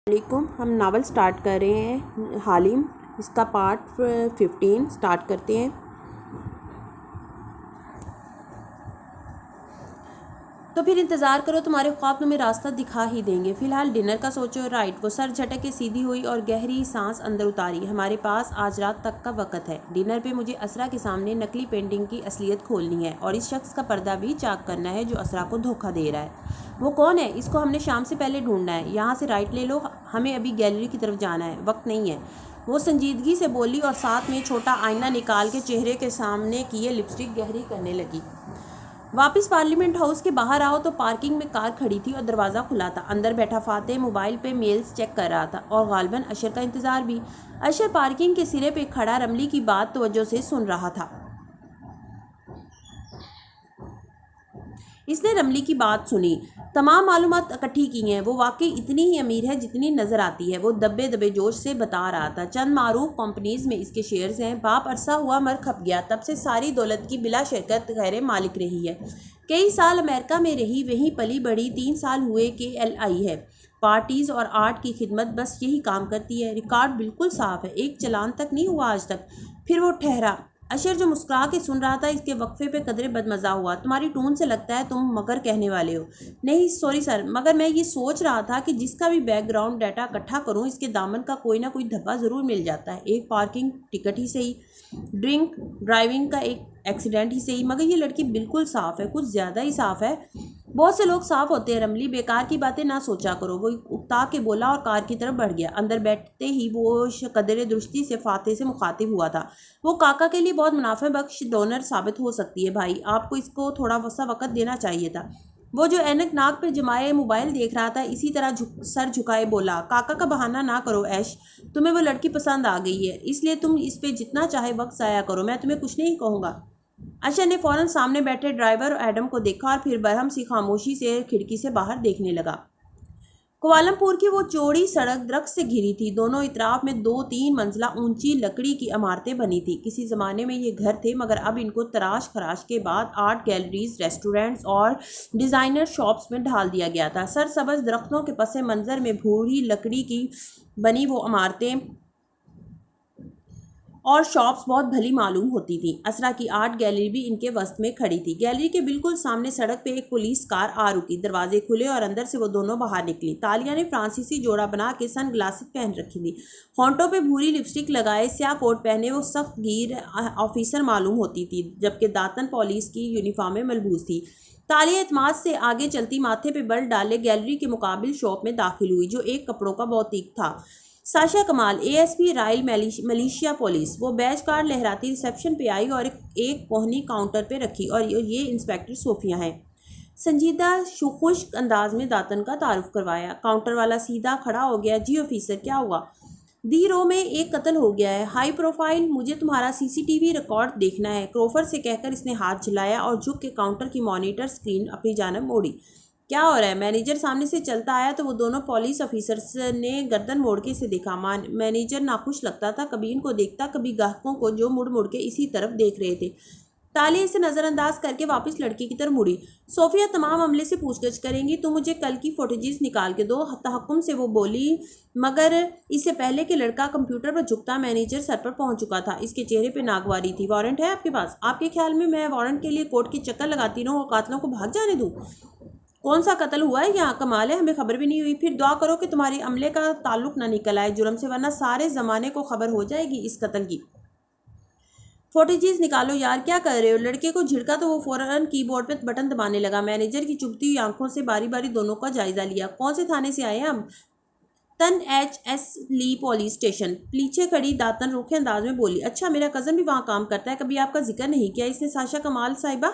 علیکم، ہم novel start کر رہے ہیں حالم، اس کا پارٹ 15 سٹارٹ کرتے ہیں۔ تو پھر انتظار کرو، تمہارے خواب تمہیں راستہ دکھا ہی دیں گے۔ فی الحال ڈنر کا سوچو۔ رائٹ، وہ سر جھٹک کے سیدھی ہوئی اور گہری سانس اندر اتاری۔ ہمارے پاس آج رات تک کا وقت ہے۔ ڈنر پہ مجھے اسرا کے سامنے نقلی پینٹنگ کی اصلیت کھولنی ہے اور اس شخص کا پردہ بھی چاک کرنا ہے جو اسرا کو دھوکہ دے رہا ہے۔ وہ کون ہے؟ اس کو ہم نے شام سے پہلے ڈھونڈنا ہے۔ یہاں سے رائٹ لے لو، ہمیں ابھی گیلری کی طرف جانا ہے، وقت نہیں ہے۔ وہ سنجیدگی سے بولی اور ساتھ میں چھوٹا آئینہ نکال کے چہرے کے سامنے کیے لپسٹک گہری کرنے لگی۔ واپس پارلیمنٹ ہاؤس کے باہر آؤ تو پارکنگ میں کار کھڑی تھی اور دروازہ کھلا تھا۔ اندر بیٹھا فاتح موبائل پہ میلز چیک کر رہا تھا اور غالباً اشر کا انتظار بھی۔ اشر پارکنگ کے سرے پہ کھڑا رملی کی بات توجہ سے سن رہا تھا۔ اس نے رملی کی بات سنی، تمام معلومات اکٹھی کی ہیں۔ وہ واقعی اتنی ہی امیر ہے جتنی نظر آتی ہے، وہ دبے دبے جوش سے بتا رہا تھا۔ چند معروف کمپنیز میں اس کے شیئرز ہیں۔ باپ عرصہ ہوا مر کھپ گیا، تب سے ساری دولت کی بلا شرکت غیر مالک رہی ہے۔ کئی سال امریکہ میں رہی، وہیں پلی بڑھی۔ 3 سال ہوئے کہ ایل آئی ہے۔ پارٹیز اور آرٹ کی خدمت، بس یہی کام کرتی ہے۔ ریکارڈ بالکل صاف ہے، ایک چلان تک نہیں ہوا آج تک۔ پھر وہ ٹھہرا۔ اشر جو مسکرا کے سن رہا تھا، اس کے وقفے پہ قدرے بدمزہ ہوا۔ تمہاری ٹون سے لگتا ہے تم مگر کہنے والے ہو۔ نہیں سوری سر، مگر میں یہ سوچ رہا تھا کہ جس کا بھی بیک گراؤنڈ ڈیٹا اکٹھا کروں، اس کے دامن کا کوئی نہ کوئی دھبا ضرور مل جاتا ہے۔ ایک پارکنگ ٹکٹ ہی صحیح، ڈرنک ڈرائیونگ کا ایک ایکسیڈنٹ ہی صحیح، مگر یہ لڑکی بالکل صاف ہے، کچھ زیادہ ہی صاف ہے۔ بہت سے لوگ صاف ہوتے ہیں رملی، بیکار کی باتیں نہ سوچا کرو۔ وہ اکتا کے بولا اور کار کی طرف بڑھ گیا۔ اندر بیٹھتے ہی وہ قدرے درستی سے فاتح سے مخاطب ہوا تھا۔ وہ کاکا کے لیے بہت منافع بخش ڈونر ثابت ہو سکتی ہے بھائی، آپ کو اس کو تھوڑا سا وقت دینا چاہیے تھا۔ وہ جو اینک ناک پہ جمائے موبائل دیکھ رہا تھا، اسی طرح سر جھکائے بولا، کاکا کا بہانہ نہ کرو ایش، تمہیں وہ لڑکی پسند آ گئی ہے، اس لیے تم اس پہ جتنا چاہے وقت ضائع کرو، میں تمہیں کچھ نہیں کہوں گا۔ اشر نے فوراً سامنے بیٹھے ڈرائیور ایڈم کو دیکھا اور پھر برہم سی خاموشی سے کھڑکی سے باہر دیکھنے لگا۔ کوالالمپور کی وہ چوڑی سڑک درخت سے گھری تھی۔ دونوں اطراف میں 2-3 منزلہ اونچی لکڑی کی عمارتیں بنی تھیں۔ کسی زمانے میں یہ گھر تھے، مگر اب ان کو تراش خراش کے بعد آرٹ گیلریز، ریسٹورینٹس اور ڈیزائنر شاپس میں ڈھال دیا گیا تھا۔ سرسبز درختوں کے پس منظر میں بھوری لکڑی کی بنی وہ عمارتیں اور شاپس بہت بھلی معلوم ہوتی تھیں۔ اسرا کی آرٹ گیلری بھی ان کے وسط میں کھڑی تھی۔ گیلری کے بالکل سامنے سڑک پہ ایک پولیس کار آ رکی، دروازے کھلے اور اندر سے وہ دونوں باہر نکلی۔ تالیہ نے فرانسیسی جوڑا بنا کے سن گلاسز پہن رکھی تھی، ہونٹوں پہ بھوری لپسٹک لگائے، سیاہ کوٹ پہنے وہ سخت گیر آفیسر معلوم ہوتی تھی، جبکہ داتن پولیس کی یونیفارم میں ملبوس تھی۔ تالیہ اعتماد سے آگے چلتی ماتھے پہ بل ڈالے گیلری کے مقابل شاپ میں داخل ہوئی، جو ایک کپڑوں کا بوتیک تھا۔ Sasha Kamal, A S P Royal Malaysia Police, وہ بیج کارڈ لہراتی ریسیپشن پہ آئی اور ایک کوہنی کاؤنٹر پہ رکھی، اور یہ انسپیکٹر صوفیہ ہیں۔ سنجیدہ خشک انداز میں داتن کا تعارف کروایا۔ کاؤنٹر والا سیدھا کھڑا ہو گیا۔ جی آفیسر، کیا ہوا؟ دی رو میں ایک قتل ہو گیا ہے، ہائی پروفائل، مجھے تمہارا سی سی ٹی وی ریکارڈ دیکھنا ہے، کروفر سے کہہ کر اس نے ہاتھ جھلایا اور جھک کے کاؤنٹر کی مانیٹر سکرین اپنی جانب موڑی۔ کیا ہو رہا ہے؟ مینیجر سامنے سے چلتا آیا تو وہ دونوں پولیس آفیسرز نے گردن موڑ کے اسے دیکھا۔ مینیجر ناخوش لگتا تھا، کبھی ان کو دیکھتا، کبھی گاہکوں کو جو مڑ مڑ کے اسی طرف دیکھ رہے تھے۔ تالیہ اسے نظر انداز کر کے واپس لڑکی کی طرف مڑی۔ صوفیہ تمام عملے سے پوچھ گچھ کریں گی، تم مجھے کل کی فوٹیجز نکال کے دو، تحکم سے وہ بولی، مگر اس سے پہلے کہ لڑکا کمپیوٹر پر جھکتا مینیجر سر پر پہنچ چکا تھا۔ اس کے چہرے پہ ناگواری تھی۔ وارنٹ ہے آپ کے پاس؟ آپ کے خیال میں وارنٹ کے لیے کورٹ کے چکر لگاتی رہوں اور قاتلوں کو بھاگ جانے دوں؟ کون سا قتل ہوا ہے یہاں؟ کمال ہے، ہمیں خبر بھی نہیں ہوئی۔ پھر دعا کرو کہ تمہارے عملے کا تعلق نہ نکل آئے جرم سے، ورنہ سارے زمانے کو خبر ہو جائے گی اس قتل کی۔ فوٹیجز نکالو یار، کیا کر رہے ہو؟ لڑکے کو جھڑکا تو وہ فوراً کی بورڈ پہ بٹن دبانے لگا۔ مینیجر کی چبھتی ہوئی آنکھوں سے باری باری دونوں کا جائزہ لیا۔ کون سے تھانے سے آئے ہیں اب؟ تن ایچ ایس لی پولیس اسٹیشن۔ پیچھے کھڑی داتن روکھے انداز میں بولی، اچھا میرا کزن بھی وہاں کام کرتا ہے، کبھی آپ کا ذکر نہیں کیا اس نے؟ ساشا کمال صاحبہ،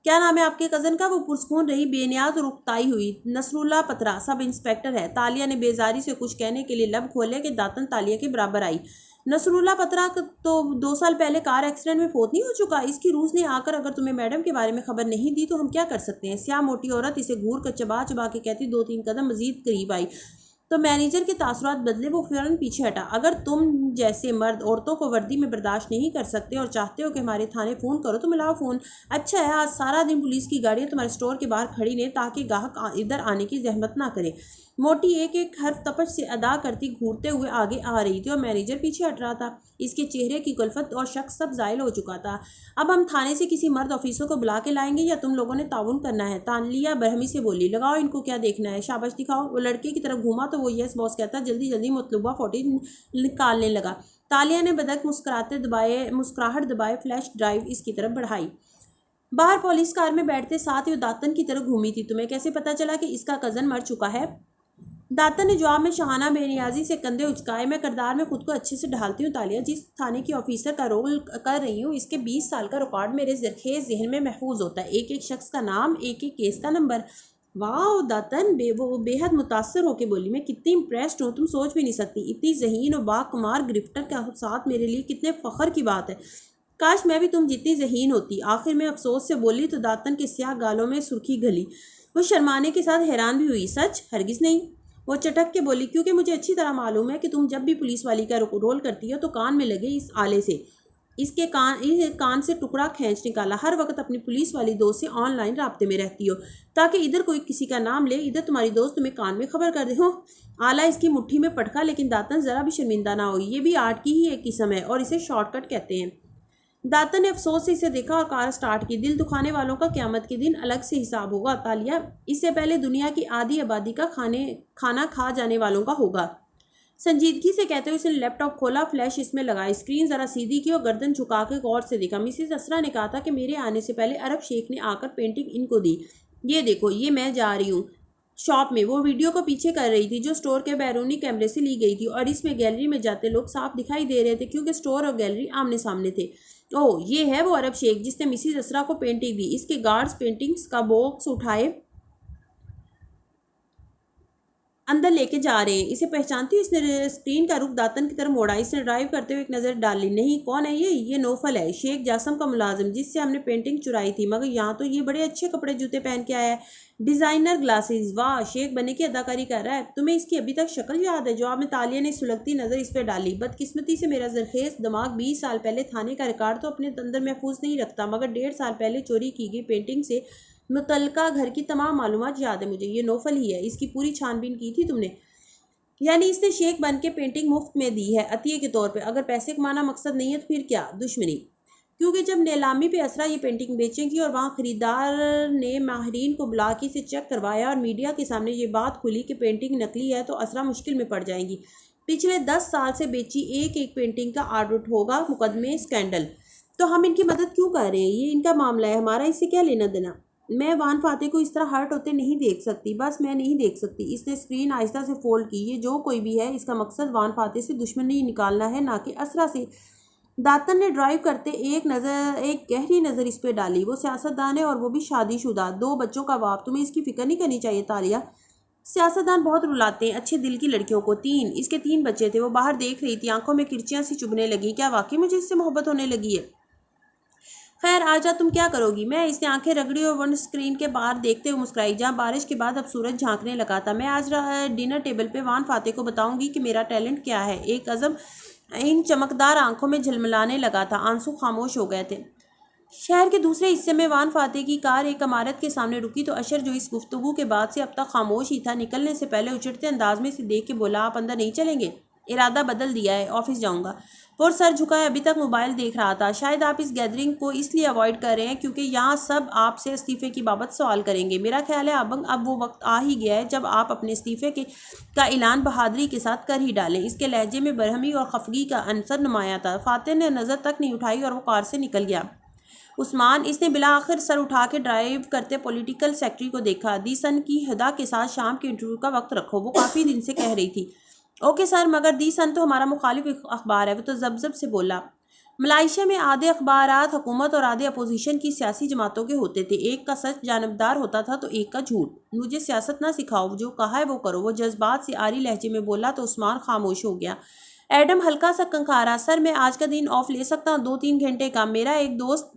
کیا نام ہے آپ کے کزن کا؟ وہ پرسکون رہی، بے نیاز اور اکتائی ہوئی۔ نصر اللہ پترا، سب انسپیکٹر ہے۔ تالیہ نے بیزاری سے کچھ کہنے کے لیے لب کھولے کہ داتن تالیہ کے برابر آئی۔ نصر اللہ پترا تو 2 سال پہلے کار ایکسیڈنٹ میں فوت نہیں ہو چکا؟ اس کی روز نے آ کر اگر تمہیں میڈم کے بارے میں خبر نہیں دی تو ہم کیا کر سکتے ہیں؟ سیاہ موٹی عورت اسے گھور کر چبا چبا کے کہتی 2-3 قدم مزید قریب آئی تو مینیجر کے تاثرات بدلے، وہ فوراً پیچھے ہٹا۔ اگر تم جیسے مرد عورتوں کو وردی میں برداشت نہیں کر سکتے اور چاہتے ہو کہ ہمارے تھانے فون کرو تو ملاؤ فون۔ اچھا ہے، آج سارا دن پولیس کی گاڑیاں تمہارے سٹور کے باہر کھڑی نے تاکہ گاہک ادھر آنے کی زحمت نہ کرے۔ موٹی ایک ایک حرف تپش سے ادا کرتی گھورتے ہوئے آگے آ رہی تھی اور مینیجر پیچھے ہٹ رہا تھا۔ اس کے چہرے کی کلفت اور شک سب زائل ہو چکا تھا۔ اب ہم تھانے سے کسی مرد آفیسر کو بلا کے لائیں گے یا تم لوگوں نے تعاون کرنا ہے؟ تانیہ برہمی سے بولی۔ لگاؤ ان کو کیا دیکھنا ہے، شاباش دکھاؤ۔ وہ لڑکے کی طرف گھوما تو وہ یس باس کہتا جلدی جلدی مطلوبہ فوٹو نکالنے لگا۔ تالیہ نے بدک مسکراہٹ دبائے فلیش ڈرائیو اس کی طرف بڑھائی۔ باہر پولیس کار میں بیٹھتے ساتھ ہی وہ داتن کی طرف گھومی تھی۔ تمہیں کیسے پتا چلا کہ اس کا کزن مر چکا ہے؟ داتن نے جواب میں شاہانہ بے نیازی سے کندھے اچکائے۔ میں کردار میں خود کو اچھے سے ڈھالتی ہوں تالیہ، جس تھانے کی آفیسر کا رول کر رہی ہوں اس کے 20 سال کا ریکارڈ میرے زرخیز ذہن میں محفوظ ہوتا ہے، ایک ایک شخص کا نام، ایک ایک کیس کا نمبر۔ واو داتن بے حد متاثر ہو کے بولی۔ میں کتنی امپریسڈ ہوں، تم سوچ بھی نہیں سکتی، اتنی ذہین اور باکمال گرفٹر کا ساتھ میرے لیے کتنے فخر کی بات ہے۔ کاش میں بھی تم جتنی ذہین ہوتی، آخر میں افسوس سے بولی تو داتن کے سیاہ گالوں میں سرخی گھلی۔ وہ شرمانے کے ساتھ حیران بھی ہوئی۔ سچ؟ ہرگز نہیں، وہ چٹک کے بولی، کیونکہ مجھے اچھی طرح معلوم ہے کہ تم جب بھی پولیس والی کا رول کرتی ہو تو کان میں لگے اس آلے سے اس کے کان سے ٹکڑا کھینچ نکالا۔ ہر وقت اپنی پولیس والی دوست سے آن لائن رابطے میں رہتی ہو تاکہ ادھر کوئی کسی کا نام لے، ادھر تمہاری دوست تمہیں کان میں خبر کر دے ہو۔ آلہ اس کی مٹھی میں پٹکا، لیکن داتن ذرا بھی شرمندہ نہ ہوئی۔ یہ بھی آرٹ کی ہی ایک قسم ہے اور اسے شارٹ کٹ کہتے ہیں۔ داتن نے افسوس سے اسے دیکھا اور کار سٹارٹ کی۔ دل دکھانے والوں کا قیامت کے دن الگ سے حساب ہوگا تالیہ، اس سے پہلے دنیا کی آدھی آبادی کا کھانا کھا جانے والوں کا ہوگا۔ سنجیدگی سے کہتے ہوئے اس نے لیپ ٹاپ کھولا، فلیش اس میں لگائی، اسکرین ذرا سیدھی کی اور گردن جھکا کے غور سے دیکھا۔ مسز اسرا نے کہا تھا کہ میرے آنے سے پہلے عرب شیخ نے آ کر پینٹنگ ان کو دی۔ یہ دیکھو، یہ میں جا رہی ہوں شاپ میں۔ وہ ویڈیو کو پیچھے کر رہی تھی جو سٹور کے بیرونی کیمرے سے لی گئی تھی، اور اس میں گیلری میں جاتے لوگ صاف دکھائی دے رہے تھے کیونکہ سٹور اور گیلری آمنے سامنے تھے۔ اوہ، یہ ہے وہ عرب شیخ جس نے مسز اسرا کو پینٹنگ دی۔ اس کے گارڈز پینٹنگز کا باکس اٹھائے اندر لے کے جا رہے ہیں۔ اسے پہچانتی ہو؟ اس نے اسکرین کا رخ داتن کی طرف موڑا۔ اس نے ڈرائیو کرتے ہوئے ایک نظر ڈال لی۔ نہیں، کون ہے یہ نوفل ہے، شیخ جاسم کا ملازم جس سے ہم نے پینٹنگ چرائی تھی، مگر یہاں تو یہ بڑے اچھے کپڑے جوتے پہن کے آیا ہے، ڈیزائنر گلاسز، واہ، شیخ بنے کی اداکاری کر رہا ہے۔ تمہیں اس کی ابھی تک شکل یاد ہے؟ جواب میں تالیہ نے سلگتی نظر اس پہ ڈالی۔ بدقسمتی سے میرا زرخیز دماغ 20 سال پہلے تھانے کا ریکارڈ تو اپنے اندر محفوظ نہیں رکھتا، مگر 1.5 سال پہلے چوری کی گئی پینٹنگ سے متعلقہ گھر کی تمام معلومات یاد ہے مجھے۔ یہ نوفل ہی ہے، اس کی پوری چھان بین کی تھی تم نے؟ یعنی اس نے شیخ بن کے پینٹنگ مفت میں دی ہے، عطیے کے طور پہ؟ اگر پیسے کمانا مقصد نہیں ہے تو پھر کیا؟ دشمنی؟ کیونکہ جب نیلامی پہ اسرا یہ پینٹنگ بیچیں گی اور وہاں خریدار نے ماہرین کو بلا کے اسے چیک کروایا اور میڈیا کے سامنے یہ بات کھلی کہ پینٹنگ نکلی ہے، تو اسرا مشکل میں پڑ جائیں گی۔ پچھلے 10 سال سے بیچی ایک ایک پینٹنگ کا آڈٹ ہوگا مقدمے اسکینڈل۔ تو ہم ان کی مدد کیوں کر رہے ہیں؟ یہ ان کا معاملہ ہے، ہمارا اس سے کیا لینا دینا؟ میں وان فاتح کو اس طرح ہرٹ ہوتے نہیں دیکھ سکتی، بس میں نہیں دیکھ سکتی۔ اس نے اسکرین آہستہ سے فولڈ کی۔ یہ جو کوئی بھی ہے، اس کا مقصد وان فاتح سے دشمنی نکالنا ہے، نہ کہ اسرا سے۔ داتن نے ڈرائیو کرتے ایک گہری نظر اس پہ ڈالی۔ وہ سیاستدان ہے اور وہ بھی شادی شدہ، 2 بچوں کا باپ۔ تمہیں اس کی فکر نہیں کرنی چاہیے تالیہ؟ سیاستدان بہت رلاتے ہیں اچھے دل کی لڑکیوں کو۔ 3 اس کے 3 بچے تھے۔ وہ باہر دیکھ رہی تھی، آنکھوں میں کرچیاں سی چبھنے لگی۔ کیا واقعی مجھے اس سے محبت ہونے لگی ہے؟ خیر آجا، تم کیا کرو گی؟ میں اس نے آنکھیں رگڑی اور ون اسکرین کے باہر دیکھتے ہوئے مسکرائی، جہاں بارش کے بعد اب سورج جھانکنے لگا تھا۔ میں آج ڈنر ٹیبل پہ وان فاتح کو بتاؤں گی کہ میرا ٹیلنٹ کیا ہے۔ ایک عزم ان چمکدار آنکھوں میں جھلملانے لگا تھا، آنسو خاموش ہو گئے تھے۔ شہر کے دوسرے حصے میں وان فاتح کی کار ایک عمارت کے سامنے رکی تو اشر، جو اس گفتگو کے بعد سے اب تک خاموش ہی تھا، نکلنے سے پہلے اچھڑتے انداز میں سے دیکھ کے بولا، آپ اندر نہیں چلیں گے؟ ارادہ بدل دیا ہے، آفس جاؤں گا۔ وہ سر جھکائے ابھی تک موبائل دیکھ رہا تھا۔ شاید آپ اس گیدرنگ کو اس لیے اوائڈ کر رہے ہیں کیونکہ یہاں سب آپ سے استعفے کی بابت سوال کریں گے۔ میرا خیال ہے اب وہ وقت آ ہی گیا ہے جب آپ اپنے استعفے کا اعلان بہادری کے ساتھ کر ہی ڈالیں۔ اس کے لہجے میں برہمی اور خفگی کا عنصر نمایاں تھا۔ فاتح نے نظر تک نہیں اٹھائی اور وہ کار سے نکل گیا۔ عثمان، اس نے بلاخر سر اٹھا کے ڈرائیو کرتے پولیٹیکل سیکرٹری کو دیکھا۔ دی سن کی ہدا کے ساتھ شام کے انٹرویو کا وقت رکھو، وہ کافی دن سے کہہ رہی تھی۔ اوکے سر، مگر دی سن تو ہمارا مخالف اخبار ہے، وہ تو زب سے بولا۔ ملائیشیا میں آدھے اخبارات حکومت اور آدھے اپوزیشن کی سیاسی جماعتوں کے ہوتے تھے، ایک کا سچ جانبدار ہوتا تھا تو ایک کا جھوٹ۔ مجھے سیاست نہ سکھاؤ، جو کہا ہے وہ کرو، وہ جذبات سے آری لہجے میں بولا تو عثمان خاموش ہو گیا۔ ایڈم ہلکا سا کنکھارا، سر میں آج کا دن آف لے سکتا ہوں؟ 2-3 گھنٹے کا؟ میرا ایک دوست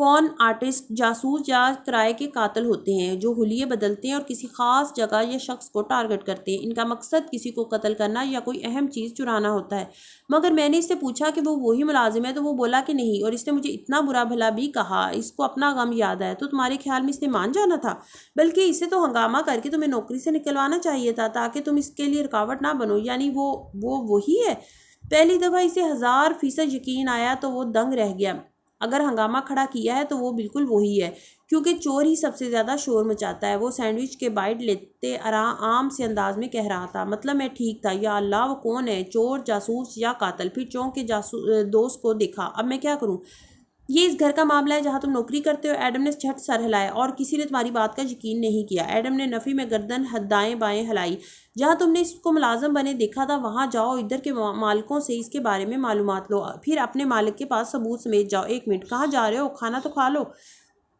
کون آرٹسٹ جاسوس یا کرائے کے قاتل ہوتے ہیں جو حلیے بدلتے ہیں اور کسی خاص جگہ یا شخص کو ٹارگٹ کرتے ہیں۔ ان کا مقصد کسی کو قتل کرنا یا کوئی اہم چیز چرانا ہوتا ہے۔ مگر میں نے اس سے پوچھا کہ وہ وہی ملازم ہے تو وہ بولا کہ نہیں، اور اس نے مجھے اتنا برا بھلا بھی کہا۔ اس کو اپنا غم یاد آیا۔ تو تمہارے خیال میں اس نے مان جانا تھا؟ بلکہ اسے تو ہنگامہ کر کے تمہیں نوکری سے نکلوانا چاہیے تھا تاکہ تم اس کے لیے رکاوٹ نہ بنو۔ یعنی وہ وہی ہے؟ پہلی دفعہ اسے 1000% یقین آیا تو وہ دنگ رہ گیا۔ اگر ہنگامہ کھڑا کیا ہے تو وہ بالکل وہی ہے، کیونکہ چور ہی سب سے زیادہ شور مچاتا ہے۔ وہ سینڈوچ کے بائٹ لیتے عام سے انداز میں کہہ رہا تھا، مطلب میں ٹھیک تھا۔ یا اللہ، وہ کون ہے؟ چور، جاسوس یا قاتل؟ پھر چونک کے دوست کو دیکھا۔ اب میں کیا کروں؟ یہ اس گھر کا معاملہ ہے جہاں تم نوکری کرتے ہو۔ ایڈم نے جھٹ سر ہلایا اور کسی نے تمہاری بات کا یقین نہیں کیا۔ ایڈم نے نفی میں گردن دائیں بائیں ہلائی۔ جہاں تم نے اس کو ملازم بنے دیکھا تھا وہاں جاؤ، ادھر کے مالکوں سے اس کے بارے میں معلومات لو، پھر اپنے مالک کے پاس ثبوت سمیت جاؤ۔ ایک منٹ، کہاں جا رہے ہو؟ کھانا تو کھا لو۔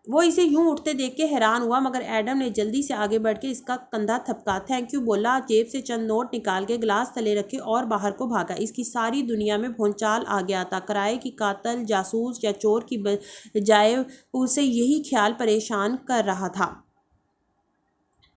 وہ اسے یوں اٹھتے دیکھ کے حیران ہوا، مگر ایڈم نے جلدی سے آگے بڑھ کے اس کا کندھا تھپکا۔ تھینک یو بولا، جیب سے چند نوٹ نکال کے گلاس تلے رکھے اور باہر کو بھاگا۔ اس کی ساری دنیا میں بھونچال آ گیا تھا۔ کرائے کی قاتل، جاسوس یا چور کی بجائے اسے یہی خیال پریشان کر رہا تھا۔